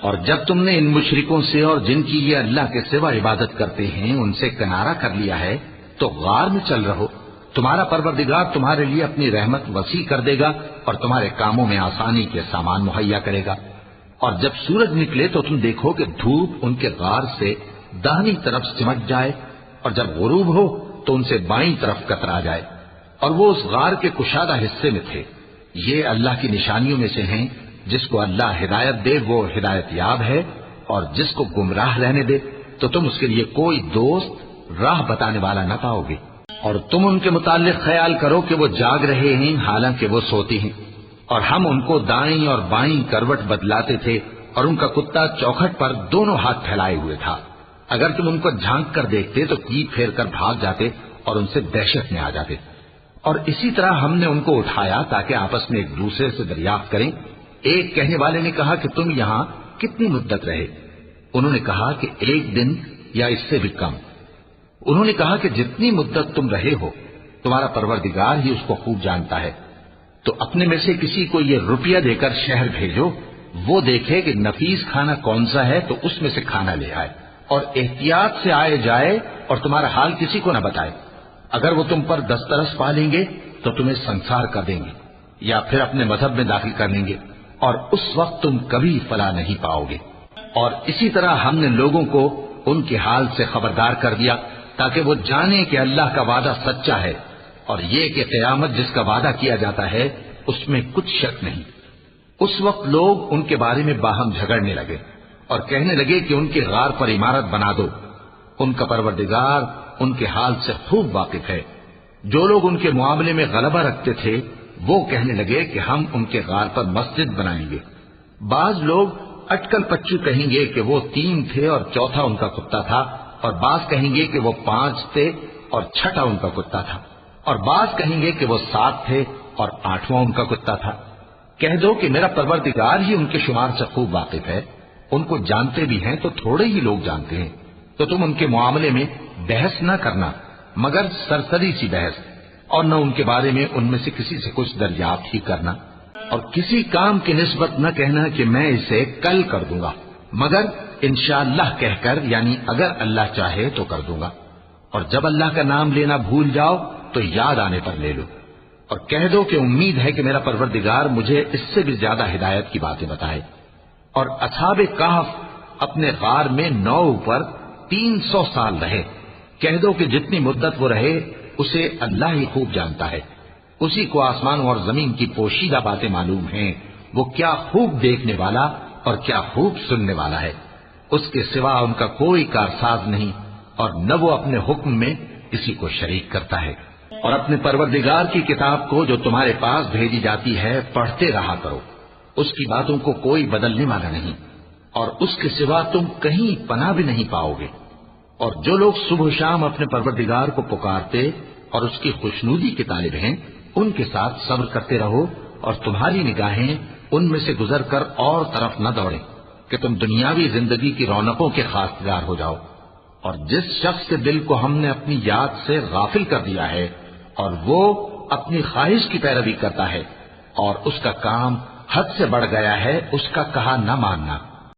اور جب تم نے ان مشرکوں سے اور جن کی یہ اللہ کے سوا عبادت کرتے ہیں ان سے کنارہ کر لیا ہے تو غار میں چل رہو، تمہارا پروردگار تمہارے لیے اپنی رحمت وسیع کر دے گا اور تمہارے کاموں میں آسانی کے سامان مہیا کرے گا۔ اور جب سورج نکلے تو تم دیکھو کہ دھوپ ان کے غار سے داہنی طرف سمٹ جائے، اور جب غروب ہو تو ان سے بائیں طرف کترا جائے، اور وہ اس غار کے کشادہ حصے میں تھے۔ یہ اللہ کی نشانیوں میں سے ہیں، جس کو اللہ ہدایت دے وہ ہدایت یاب ہے، اور جس کو گمراہ رہنے دے تو تم اس کے لیے کوئی دوست راہ بتانے والا نہ پاؤ گے۔ اور تم ان کے متعلق خیال کرو کہ وہ جاگ رہے ہیں حالانکہ وہ سوتی ہیں، اور ہم ان کو دائیں اور بائیں کروٹ بدلاتے تھے، اور ان کا کتا چوکھٹ پر دونوں ہاتھ پھیلائے ہوئے تھا۔ اگر تم ان کو جھانک کر دیکھتے تو پیٹ پھیر کر بھاگ جاتے اور ان سے دہشت میں آ جاتے۔ اور اسی طرح ہم نے ان کو اٹھایا تاکہ آپس میں ایک دوسرے سے دریافت کریں۔ ایک کہنے والے نے کہا کہ تم یہاں کتنی مدت رہے؟ انہوں نے کہا کہ 1 دن یا اس سے بھی کم۔ انہوں نے کہا کہ جتنی مدت تم رہے ہو تمہارا پروردگار ہی اس کو خوب جانتا ہے، تو اپنے میں سے کسی کو یہ روپیہ دے کر شہر بھیجو، وہ دیکھے کہ نفیس کھانا کون سا ہے تو اس میں سے کھانا لے آئے، اور احتیاط سے آئے جائے اور تمہارا حال کسی کو نہ بتائے۔ اگر وہ تم پر دسترس پا لیں گے تو تمہیں سنسار کر دیں گے یا پھر اپنے مذہب میں داخل کر لیں گے، اور اس وقت تم کبھی فلاح نہیں پاؤ گے۔ اور اسی طرح ہم نے لوگوں کو ان کے حال سے خبردار کر دیا تاکہ وہ جانیں کہ اللہ کا وعدہ سچا ہے، اور یہ کہ قیامت جس کا وعدہ کیا جاتا ہے اس میں کچھ شک نہیں۔ اس وقت لوگ ان کے بارے میں باہم جھگڑنے لگے اور کہنے لگے کہ ان کے غار پر عمارت بنا دو۔ ان کا پروردگار ان کے حال سے خوب واقف ہے۔ جو لوگ ان کے معاملے میں غلبہ رکھتے تھے وہ کہنے لگے کہ ہم ان کے غار پر مسجد بنائیں گے۔ بعض لوگ اٹکل پچو کہیں گے کہ وہ 3 تھے اور چوتھا ان کا کتا تھا، اور بعض کہیں گے کہ وہ 5 تھے اور چھٹا ان کا کتا تھا، اور بعض کہیں گے کہ وہ 7 تھے اور 8واں ان کا کتا تھا۔ کہہ دو کہ میرا پروردگار ہی ان کے شمار سے خوب واقف ہے، ان کو جانتے بھی ہیں تو تھوڑے ہی لوگ جانتے ہیں، تو تم ان کے معاملے میں بحث نہ کرنا مگر سرسری سی بحث، اور نہ ان کے بارے میں ان میں سے کسی سے کچھ دریافت ہی کرنا، اور کسی کام کی نسبت نہ کہنا کہ میں اسے کل کر دوں گا، مگر انشاءاللہ کہہ کر، یعنی اگر اللہ چاہے تو کر دوں گا، اور جب اللہ کا نام لینا بھول جاؤ تو یاد آنے پر لے لو، اور کہہ دو کہ امید ہے کہ میرا پروردگار مجھے اس سے بھی زیادہ ہدایت کی باتیں بتائے۔ اور اصحاب کہف اپنے غار میں 9 پر 300 سال رہے۔ کہہ دو کہ جتنی مدت وہ رہے اسے اللہ ہی خوب جانتا ہے، اسی کو آسمانوں اور زمین کی پوشیدہ باتیں معلوم ہیں، وہ کیا خوب دیکھنے والا اور کیا خوب سننے والا ہے۔ اس کے سوا ان کا کوئی کارساز نہیں، اور نہ وہ اپنے حکم میں کسی کو شریک کرتا ہے۔ اور اپنے پروردگار کی کتاب کو جو تمہارے پاس بھیجی جاتی ہے پڑھتے رہا کرو، اس کی باتوں کو کوئی بدلنے والا نہیں، اور اس کے سوا تم کہیں پناہ بھی نہیں پاؤ گے۔ اور جو لوگ صبح و شام اپنے پروردگار کو پکارتے اور اس کی خوشنودی کے طالب ہیں ان کے ساتھ صبر کرتے رہو، اور تمہاری نگاہیں ان میں سے گزر کر اور طرف نہ دوڑیں کہ تم دنیاوی زندگی کی رونقوں کے خاصگار ہو جاؤ۔ اور جس شخص کے دل کو ہم نے اپنی یاد سے غافل کر دیا ہے اور وہ اپنی خواہش کی پیروی کرتا ہے اور اس کا کام حد سے بڑھ گیا ہے، اس کا کہا نہ ماننا،